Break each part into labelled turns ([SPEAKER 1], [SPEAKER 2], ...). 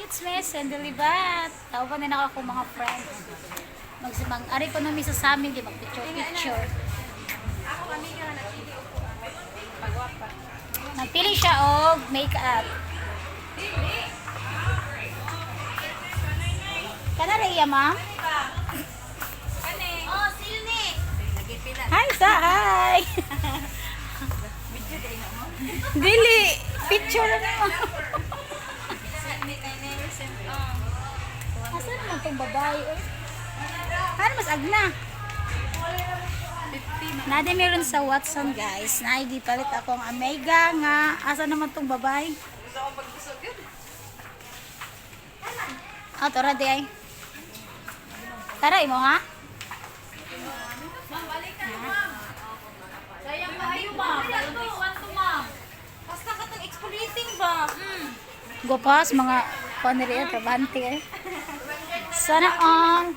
[SPEAKER 1] it's me, Sandy Libat. Tawag din ako mga friends. Ari ko nami sa amin, di mag-picture.
[SPEAKER 2] Ako kami nga nagpili ko pagwapa.
[SPEAKER 1] Nagpili siya og makeup. Kana rin ma'am?
[SPEAKER 2] Kani. Oh, silni. Nagipila.
[SPEAKER 1] Hi, hi.
[SPEAKER 2] Video day na mo.
[SPEAKER 1] Dili, picture na mo.
[SPEAKER 2] Silni kay never send.
[SPEAKER 1] Asa naman tong babae eh? Ano mas agna?
[SPEAKER 2] 50
[SPEAKER 1] Nade meron sa Watson guys. Naigi palit akong Omega nga. Asa naman tong babae?
[SPEAKER 2] Gusto ko pagbusog yun.
[SPEAKER 1] Ah, tora di ay. Tara imo ha?
[SPEAKER 2] Ma'am, balik ka na, ma'am. Sayang ba kayo, ma'am? Sayang to, to, ma'am. Basta ka itong exfoliating ba?
[SPEAKER 1] Gopas mga paniri trabante eh. Sana on.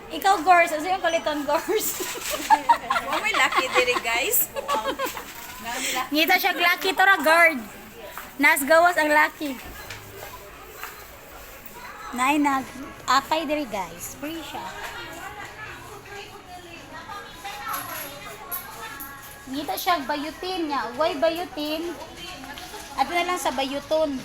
[SPEAKER 1] Ikaw Gors, ano yung paliton Gors?
[SPEAKER 2] Wow, may lucky diri, guys.
[SPEAKER 1] Ngita siya lucky to ra guard. Nas gawas ang lucky. Nay nag apay diri guys. Free siya. Ngita siya bayutin niya. Uway bayutin. Ato na lang sa bayuton.